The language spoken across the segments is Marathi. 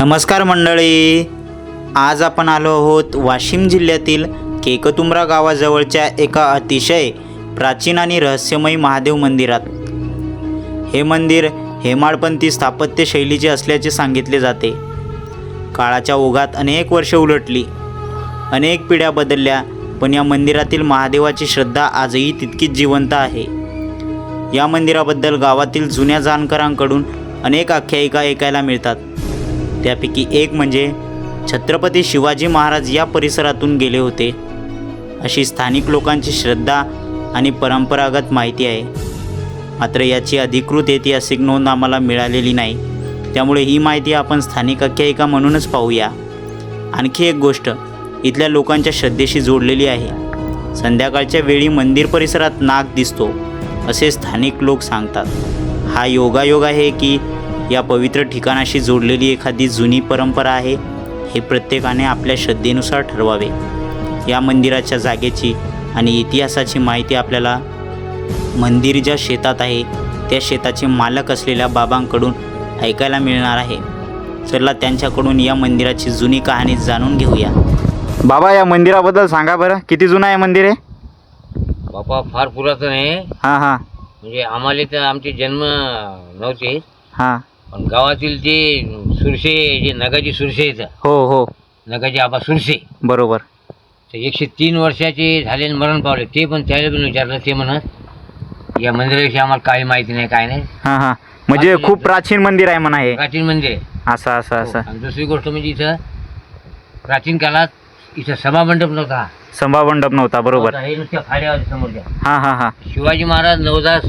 नमस्कार मंडळी, आज आपण आलो आहोत वाशिम जिल्ह्यातील केकतुंब्रा गावाजवळच्या एका अतिशय प्राचीन आणि रहस्यमयी महादेव मंदिरात। हे मंदिर हेमाडपंथी स्थापत्य शैलीचे असल्याचे सांगितले जाते। काळाच्या ओघात अनेक वर्षे उलटली, अनेक पिढ्या बदलल्या, पण या मंदिरातील महादेवाची श्रद्धा आजही तितकीच जिवंत आहे। या मंदिराबद्दल गावातील जुन्या जाणकारांकडून अनेक आख्यायिका ऐकायला मिळतात। त्यापैकी एक म्हणजे छत्रपती शिवाजी महाराज या परिसरातून गेले होते, अशी स्थानिक लोकांची श्रद्धा आणि परंपरागत माहिती आहे। मात्र याची अधिकृत ऐतिहासिक नोंद आम्हाला मिळालेली नाही, त्यामुळे ही माहिती आपण स्थानिक आख्यायिका म्हणूनच पाहूया। आणखी एक गोष्ट इथल्या लोकांच्या श्रद्धेशी जोडलेली आहे। संध्याकाळच्या वेळी मंदिर परिसरात नाग दिसतो असे स्थानिक लोक सांगतात। हा योगायोग आहे की या पवित्र ठिकाणाशी जोडलेली एखादी जुनी परंपरा आहे, हे प्रत्येकाने आपल्या श्रद्धेनुसार ठरवावे। या मंदिराच्या जागेची आणि इतिहासाची माहिती आपल्याला मंदिर ज्या शेतात आहे त्या शेताचे मालक असलेल्या बाबांकडून ऐकायला मिळणार आहे। चला त्यांच्याकडून या मंदिराची जुनी कहाणी जाणून घेऊया। बाबा, या मंदिराबद्दल सांगा बरं, किती जुनं आहे मंदिर आहे? बापा फार पुरातन आहे। हां हां म्हणजे आम्हाला तर आमचे जन्म नव्हते, हां पण गावातील जे सुरशे, जे नगाजी सुरशे आहेत, हो हो नगाजी आबा सुरशे, बरोबर। ते 103 वर्षाचे झाले आणि मरण पावले। ते पण त्याला पण विचारलं, ते म्हणत या मंदिराविषयी आम्हाला काही माहिती नाही, काय नाही। हां हां म्हणजे खूप प्राचीन मंदिर आहे म्हणा हे। प्राचीन मंदिर आहे असं असं असं। आणि दुसरी गोष्ट म्हणजे इथं प्राचीन काळात इथं सभामंडप नव्हता, सभामंडप नव्हता, बरोबर। हे नुसत्या फाड्या होत्या समोरच्या। हां हां हां शिवाजी महाराज नवदास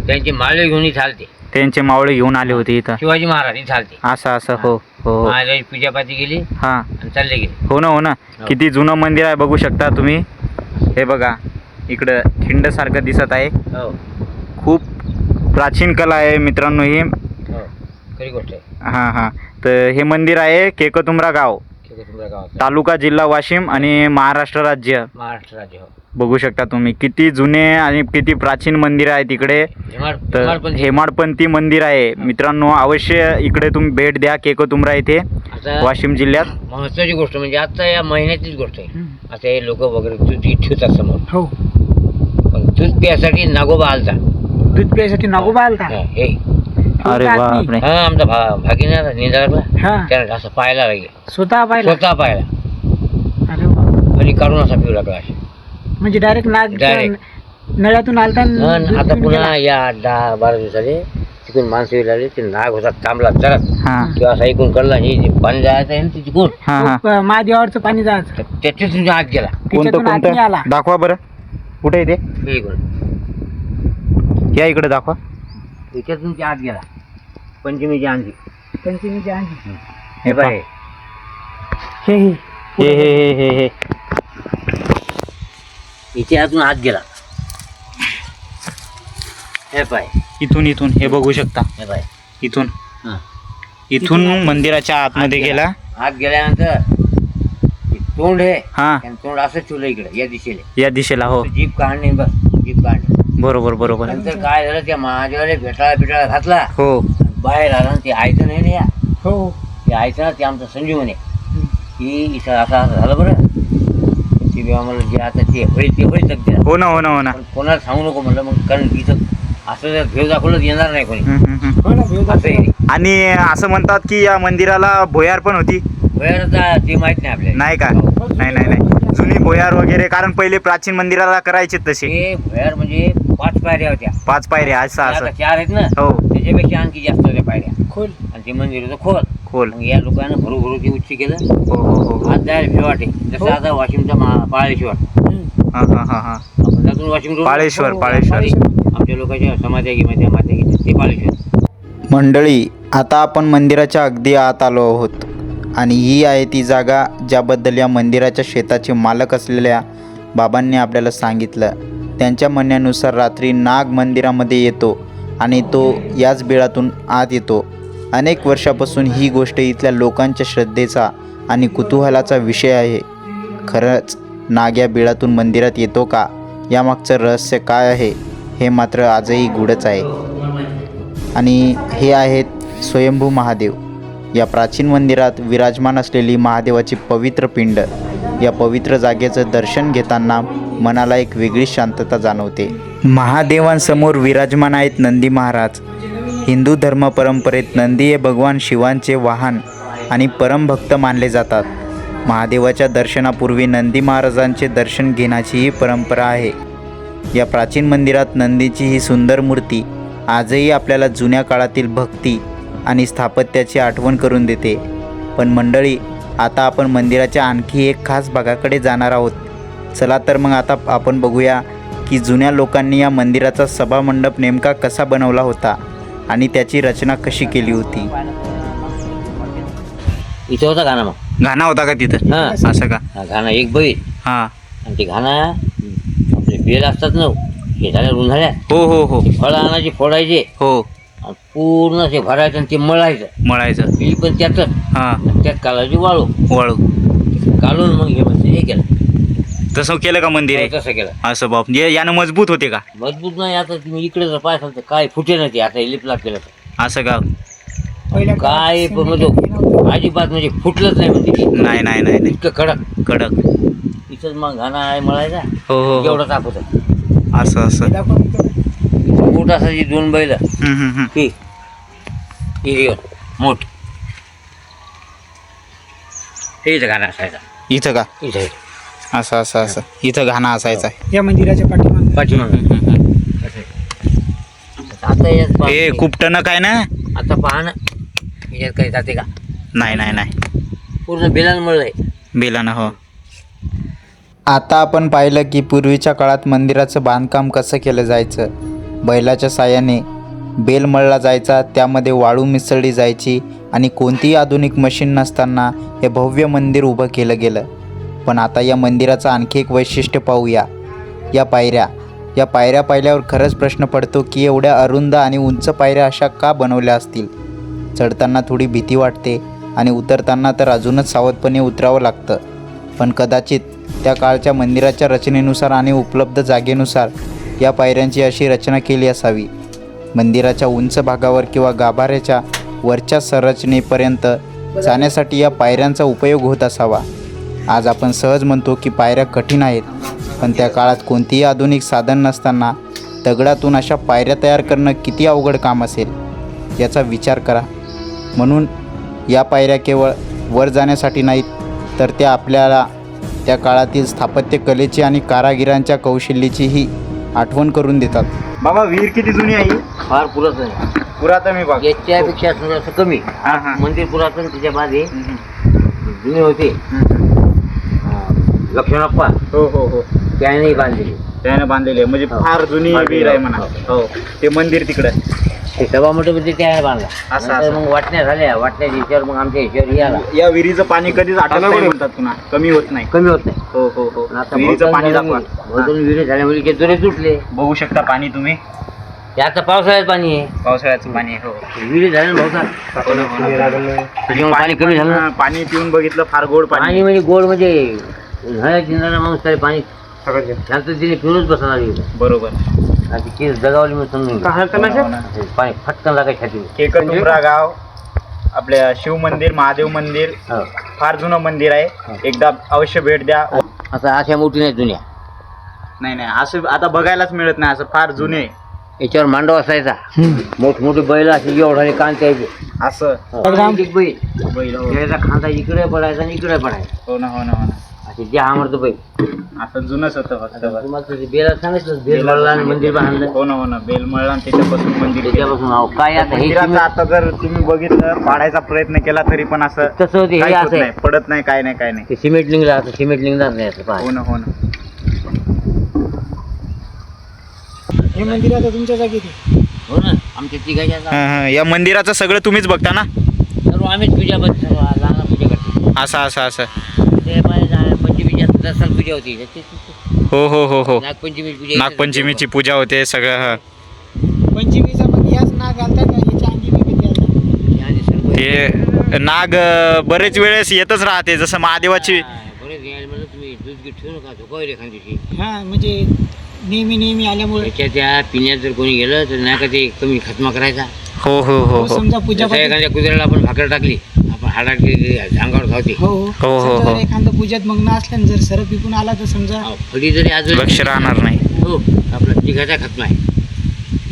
त्यांचे माळे घेऊन इथं आलते, त्यांचे मावळे घेऊन आले होते इथं। शिवाजी महाराज इथं आलते, असं असं, हो हो हो। महाराज पूजापाती केली हां, आणि चालले गेले। हो ना हो ना। किती जुनं मंदिर आहे बघू शकता तुम्ही। हे बघा, इकडं खिंडसारखं दिसत आहे। हो खूप प्राचीन कला आहे मित्रांनो ही। हो, खरी गोष्ट आहे। हां हां, तर हे मंदिर आहे केकतुंब्रा गाव, तुमच्या गावात तालुका जिल्हा वाशिम आणि महाराष्ट्र राज्य। महाराष्ट्र राज्य। हो, बघू शकता तुम्ही किती जुने आणि किती प्राचीन मंदिर आहे तिकडे। तर हेमाडपंथी मंदिर आहे मित्रांनो, अवश्य इकडे तुम्ही भेट द्या केकतुंब्रा येथे, वाशिम जिल्ह्यात। महत्वाची गोष्ट म्हणजे आता या महिन्यातलीच गोष्ट आहे। आता हे लोक वगैरे दूध ठेवतात समोर, हो, पण दूध प्यासाठी नागोबा आलता, दूध प्यायसाठी नागोबा आलता। हे अरे बापरे। हा, आमचा भागीना निंदाला त्याला असं पाहायला लागले, स्वतः स्वतः पाहायला, अरे वा, आणि काढून असा पिऊ लागला असे। म्हणजे डायरेक्ट नाग Direct. नळ्यातून आलता आणि दूध आता पिऊन पुन्हा गेला. या 10-12 दिवसाले तिकडून माणसं येऊ लागले, ते नाग होता थांबला जरा, हां किंवा असा ऐकून कळला हे पाणी जायचं आहे ना तिकडून, हां हां। महादेवावरचं पाणी जायचं, त्याच्यात तुमच्या आत गेला। कोणतं त्याच्यातून आत नाही आला. कोणतं दाखवा बरं, कुठे आहे ते? हे इकडून या इकडे दाखवा। त्याच्यात तुमच्या आत गेला, पंचमीच्या अंजी। पंचमीच्या अंजी। हे पाय, हे हे हे हे हे हे इथे आतून आत गेला। हे पाय, इथून इथून हे बघू शकता, हे पाय, इथून हा, इथून मंदिराच्या आतमध्ये गेला। आत गेल्यानंतर हे तोंड आहे, हां, आणि तोंड असं ठेवलं इकडे या दिशेला, या दिशेला, हो जीप काढणे, बस जीप काढणे। बरोबर बरोबर। नंतर काय झालं, त्या महादेवाला भेटाळा घातला, हो बाहेर आला, आणि ते आयचं नाही ना, या हो ते आयचं ना, ते आमचं संजीव म्हणे की इथं असं असं झालं बरं, ते बी आम्हाला जे आता ते होईल तक हो ना हो ना हो ना। पण कोणाला सांगू नको म्हणलं, मग कारण इथं असं जर भेव दाखवलं तर येणार नाही कोणी, हम्म, हम्म, हम्म। हो ना, भेव असं आहे. आणि असं म्हणतात की या मंदिराला भोयार पण होती, भोयार ते माहित नाही आपल्याला, नाही का? नाही नाही नाही, जुनी भोयार वगैरे, कारण पहिले प्राचीन मंदिराला करायचे तसे। ते भोयार म्हणजे 5 पायऱ्या होत्या, 5 पायऱ्या, असं आता असं, 4 आहेत ना, हो त्याच्यापेक्षा आणखी जास्त होत्या पायऱ्या, खोल. आणि ते मंदिर होतं खोल। खोल, मग या लोकांना भरू ते उच्च केलं, हो हो हो। आज जायला भेव वाटे, जसं आता वाशिमचा पाळेश्वर, हां हां हां हां, आपण त्यातून वाशिम रोड, पाळेश्वर पाळेश्वर। आमच्या लोकांच्या समाध्या ते पाळेश्वर। मंडळी, आता आपण मंदिराच्या अगदी आत आलो आहोत, आणि ही आहे ती जागा ज्याबद्दल या मंदिराच्या शेताचे मालक असलेल्या बाबांनी आपल्याला सांगितलं। त्यांच्या म्हणण्यानुसार रात्री नाग मंदिरामध्ये येतो आणि तो याच बिळातून आत येतो। अनेक वर्षापासून ही गोष्ट इथल्या लोकांच्या श्रद्धेचा आणि कुतूहलाचा विषय आहे। खरंच नाग या बिळातून मंदिरात येतो का? यामागचं रहस्य काय आहे हे मात्र आजही गूढच आहे। आणि हे आहेत स्वयंभू महादेव। या प्राचीन मंदिरात विराजमान असलेली महादेवाची पवित्र पिंड, या पवित्र जागेचं दर्शन घेताना मनाला एक वेगळी शांतता जाणवते. महादेवांसमोर विराजमान आहेत नंदी महाराज. हिंदू धर्म परंपरेत नंदी हे भगवान शिवांचे वाहन आणि परमभक्त मानले जातात. महादेवाच्या दर्शनापूर्वी नंदी महाराजांचे दर्शन घेण्याची ही परंपरा आहे. या प्राचीन मंदिरात नंदीची ही सुंदर मूर्ती आजही आपल्याला जुन्या काळातील भक्ती आणि स्थापत्याची आठवण करून देते. पण मंडळी, आता आपण मंदिराच्या आणखी एक खास भागाकडे जाणार आहोत. चला तर मग आता आपण बघूया की जुन्या लोकांनी या मंदिराचा सभामंडप नेमका कसा बनवला होता आणि त्याची रचना कशी केली होती. इथे होता घाणा मग घाणा होता का तिथं? हां असं का? हा घाणा एक बैल हां. आणि ते घाणा आपले बेल असतात ना हे झाल्या उन्हाळ्यात हो हो हो फळं आणायचे फोडायचे हो. आणि पूर्ण ते भरायचं आणि ते मळायचं. मळायचं. बी पण त्यातच हां. आणि त्यात कालाची वाळू वळू काढून मग हे म्हणजे हे केलं. तसं केलं का मंदिर आहे? तसं केलं. असं बाप, यानं मजबूत होते का? मजबूत नाही आता तुम्ही इकडे जर पाय तर काय फुटे नाही ते आता लिपलाप केलं तर. असं का? पहिल्या काय पण काळात म्हणजे अजिबात म्हणजे फुटलंच नाही म्हणते ते. नाही नाही नाही नाही. इतकं कडक कडक. इथंच मग घाणा आहे मळायचा हो हो हो. एवढं तापत असं असं. मोठ असायची 2 बैल ही मोठ हे इथं घाणा असायचा इथं का? इथं असं असं असं इथं घाणा असायचा. या मंदिराच्या पाठीमागे पाठीमागं. आता यात हे पहा- खूप टणक आहे ना? आता पहा ना याच्यात काही जाते का? नाही नाही नाही. पूर्ण बेलान मळलंय. बेलानं. हो. आता आपण पाहिलं की पूर्वीच्या काळात मंदिराचं बांधकाम कसं केलं जायचं. बैलाच्या साहाय्याने बेल मळला जायचा, त्यामध्ये वाळू मिसळली जायची आणि कोणतीही आधुनिक मशीन नसताना हे भव्य मंदिर उभं केलं गेलं. पण आता या मंदिराचं आणखी एक वैशिष्ट्य पाहूया. या पायऱ्या पाहिल्यावर खरंच प्रश्न पडतो की एवढ्या अरुंद आणि उंच पायऱ्या अशा का बनवल्या असतील. चढताना थोडी भीती वाटते आणि उतरताना तर अजूनच सावधपणे उतरावं लागतं. पण कदाचित त्या काळच्या मंदिराच्या रचनेनुसार आणि उपलब्ध जागेनुसार या पायऱ्यांची अशी रचना केली असावी. मंदिराच्या उंच भागावर किंवा गाभाऱ्याच्या वरच्या संरचनेपर्यंत जाण्यासाठी या पायऱ्यांचा उपयोग होत असावा. आज आपण सहज म्हणतो की पायऱ्या कठीण आहेत, पण त्या काळात कोणतीही आधुनिक साधन नसताना दगडातून अशा पायऱ्या तयार करणं किती अवघड काम असेल याचा विचार करा. म्हणून या पायऱ्या केवळ वर जाण्यासाठी नाहीत, तर त्या आपल्याला त्या काळातील स्थापत्यकलेची आणि कारागिरांच्या कौशल्याचीही आठवण करून देतात. बाबा, विहीर किती जुनी आहे? फार पुरातन आहे. पुरातन मी बघ. याच्यापेक्षा थोडंसं कमी हां हां. मंदिर पुरातन त्याच्या बाजू जुने होते. लक्ष्मणप्पा हो हो हो. त्याने बांधलेली. त्याने बांधलेली आहे म्हणजे हो. फार जुनी विहीर आहे म्हणा. हो. ते मंदिर तिकडं. ते सभामंडप त्याने बांधला. असं, नंतर असं. मग वाटण्या झाल्या. वाटण्याच्या हिच्यावर मग आमच्या हिच्यावर हे आला. या विहिरीचं पाणी कधीच आटत नाही म्हणतात पुन्हा, कमी होत नाही. कमी होत नाही. हो हो हो. पण आता विहिरीचं पाणी दाखवा. भोजन विहिरी झाल्यामुळे ते दोरे तुटले. बघू शकता पाणी तुम्ही. ते आता पावसाळ्यात पाणी आहे. पावसाळ्याचं पाणी. हो. विहिरी झाले ना भाऊसाहेब. त्याच्यामुळे पाणी कमी झालं ना. पाणी पिऊन बघितलं, फार गोड पाणी पाणी. म्हणजे गोड म्हणजे उन्हाळ्यात जिंकणारा माणूस तरी पाणी शांततेने पिऊनच बसणार आहे. बरोबर. आणि ती केस जगावली म्हणून समजून घे. पाणी फटकन लागायची छाती. केकतुंबरा गाव, आपल्या शिव मंदिर, महादेव मंदिर फार जुनं मंदिर आहे. एकदा अवश्य भेट द्या. आता अशा मोठी नाही जुन्या. नाही नाही, असं आता बघायलाच मिळत नाही. असं फार जुने. याच्यावर मांडव असायचा. मोठमोठे बैल असे एवढाले कान त्याचे. असं एक बैल बैल. हो. त्याचा खांदा इकडे पडायचा आणि इकडे पडायचा. हो ना हो ना हो ना. असे जे आवडतं बैल. असं जुनंच होतं फक्त. तुम्हाला तुझे बेला सांगितलं बेल मळला आणि मंदिर बांधलं. हो ना हो ना. बेल मळला आणि त्याच्यापासून मंदिर केलं. त्याच्यापासून अहो काय आता हे मंदिराचं आता जर तुम्ही बघितलं, पाडायचा प्रयत्न केला तरी पण असं तसं होते. हे काहीच होत असं नाही, पडत नाही, काय नाही काय नाही. ते सिमेंट लिंगला आता सिमेंट लिंगणार नाही असं हो पहा. ना हो ना. हे मंदिर आता तुमच्या जागेत आहे. हो ना. आमच्या तिघाच्या या मंदिराचं सगळं तुम्हीच बघता ना? सर्व आम्हीच पूजा बघ सर्व लहान पूजा करतो. असं असं असं. ते पंचमीच्या दर्शन पूजा होती. हो हो हो हो. नागपंचमी पूजा. नागपंचमीची पूजा होते सगळं. हा. पंचमीचा मग याच नाग घालतात का? याच्या अंगी बी घालतात. हे नाग बरेच वेळेस येतच राहते, जसं महादेवाची. बरेच यायला म्हणलं तुम्ही दूध घेत ठेवू नका झोपावे एखाद दिवशी. हा, म्हणजे नेहमी आल्यामुळे त्याच्या त्या पिण्यात जर कोणी गेलं तर नाही का ते कमी खतमा करायचा. हो हो हो हो. समजा पूजा जसं एखाद्या कुत्र्याला आपण भाकर टाकली हाडाचे अंगावर धावते. हो हो, हो हो, समजा हो. जर एखादं पूजात मग्न असल्यानं जर सरप विकून आला तर समजा फडी जरी आज लक्ष राहणार नाही. हो आपला तिघाचा खतमा आहे.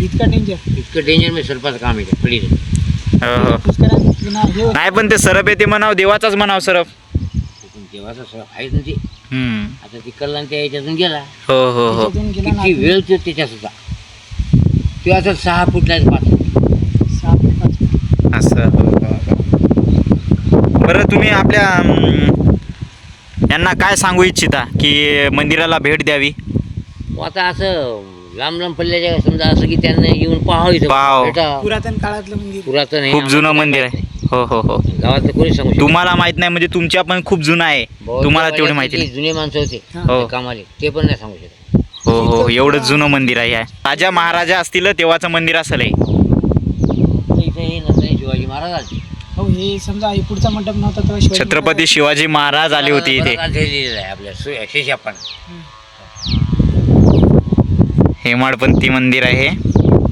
इतका डेंजर इतकं डेंजर म्हणजे सरपाचं काम आहे फडी. हो हो पुष्करात पुन्हा हे होतं. नाही पण ते सरप येते म्हणाव देवाचाच म्हणाव सरप. पण देवाचा सरप आहेच ना ते. हम्म. आता ती कल्लान त्या याच्यातून गेला. हो हो हो त्याच्यातून गेला ना किती वेळ तो त्याच्यात होता. तो आता 6 फुटला 5 फूट. 6 फूट 5 फूट. असं हो, हो, हो. बरं तुम्ही आपल्या यांना काय सांगू इच्छिता की मंदिराला भेट द्यावी? मग आता असं लांब लांब पल्ल्याच्या समजा असं की त्यांना येऊन पाहावं इथं. पाहावं. भेटावं. पुरातन काळातलं मंदिर. पुरातन आहे. खूप जुनं आम्हाला मंदिर माहित आहे. हो हो हो नाही. गावातलं कोणी सांगू शकत तुम्हाला माहित नाही म्हणजे तुमच्या पण खूप जुना आहे, नाही. तुम्हाला तेवढी बहुतेक माहिती जे नाही. जुने माणसं होते हो. ते कामाले ते पण नाही सांगू शकत. हो हो एवढं जुनं मंदिर आहे. राजा महाराजा असतील तेव्हाचं मंदिर असेल हे. तर इथे हे नंतर शिवाजी महाराज आले. हो हे समजा हे पुढचा मंडप नव्हता तेव्हा शिवाजी छत्रपती शिवाजी महाराज आले होते इथे. बराच आधी लिहिलेलं आहे आपल्या शेषाप्पा. हेमाडपंथी मंदिर आहे,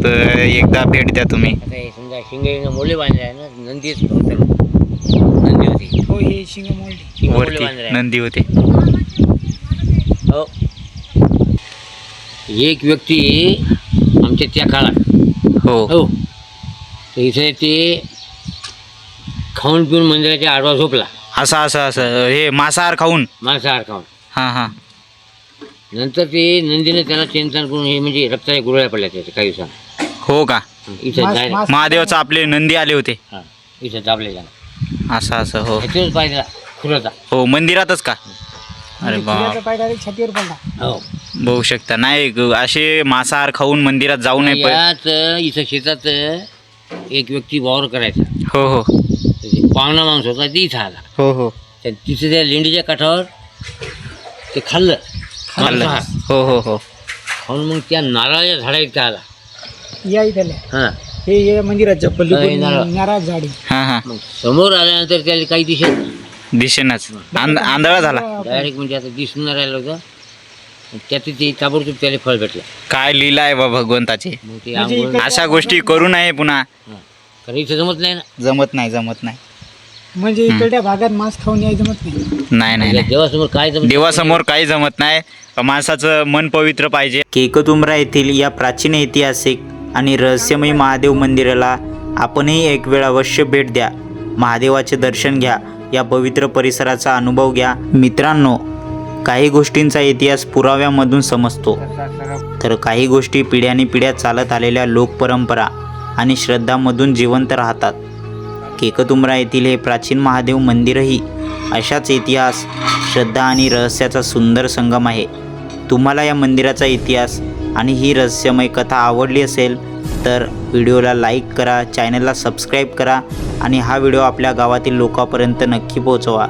तर एकदा भेट द्या तुम्ही. आता हे समजा शिंगेनं मोले बांधले आहे ना. नंदीच नंदी होती. हो हे शिंग मोल्डी. शिंग मोले वरती बांधले आहे. नंदी होते. हो. एक व्यक्ती आमच्या त्या काळात हो हो तर इथे ते खाऊन पिऊन मंदिराच्या आडवा झोपला. असं असं असं हे मांसाहार खाऊन. मांसाहार खाऊन. हां हां नंतर ते नंदीने त्याला चिंतन करून हे म्हणजे रक्ताच्या गुरळ्या पडल्या त्याच्या काही दिवसांना. हो का? इथं मास- जायला मास- महादेवाचं आपले नंदी आले होते. हां इथं दाबले जाणं. असं असं हो ह्याच्याच पाहिजे खुराचा. हो मंदिरातच का? अरे म्हणजे बाप, खिळ्याचा पाय डायरेक्ट छातीवर पडला. हो बघू शकता. नाही असे मांसाहार खाऊन मंदिरात जाऊ नये. यात इथं शेतात एक व्यक्ती वावर करायचा. हो हो त्याची पाहुणा माणूस होता ते इथं आला. हो हो तिथे त्या लेंडीच्या काठावर ते खाल्लं. खाल्लं. मांसाहार. हो हो हो खाऊन मग त्या नारळाच्या झाडा इथं आला. या इथल्या हां हे मंदिराच्या हे पल्ली नारळ. नारळ झाडी. हां हां मग समोर आल्यानंतर त्याला काही दिसत दिसेनाच. आंधळा झाला. डायरेक्ट म्हणजे आता दिसून नाही राहिलं होतं. त्यात ते ताबडतोब त्याला फळ भेटलं. काय लीला आहे बा भगवंताची. मग ते म्हणजे आंघोळ इकडे- अशा गोष्टी करू नये पुन्हा. हां. कारण इथं जमत नाही ना. जमत नाही जमत नाही. म्हणजे इकडच्या भागात मांस खाऊन यायचं जमत नाही. नाही नाही नाही. देवासमोर काय जमत देवासमोर काही जमत नाही. माणसाचं मन पवित्र पाहिजे. केकतुंब्रा येथील या प्राचीन ऐतिहासिक आणि रहस्यमय महादेव मंदिराला आपणही एक वेळ अवश्य भेट द्या. महादेवाचे दर्शन घ्या. या पवित्र परिसराचा अनुभव घ्या. मित्रांनो, काही गोष्टींचा इतिहास पुराव्यामधून समजतो, तर काही गोष्टी पिढ्यानपिढ्या चालत आलेल्या लोकपरंपरा आणि श्रद्धांमधून जिवंत राहतात. केकतुंब्रा येथील हे प्राचीन महादेव मंदिरही अशाच इतिहास, श्रद्धा आणि रहस्याचा सुंदर संगम आहे. तुम्हाला या मंदिराचा इतिहास आणि ही रहस्यमय कथा आवडली असेल तर व्हिडिओला लाईक करा, चॅनलला सबस्क्राईब करा आणि हा व्हिडिओ आपल्या गावातील लोकांपर्यंत नक्की पोहोचवा.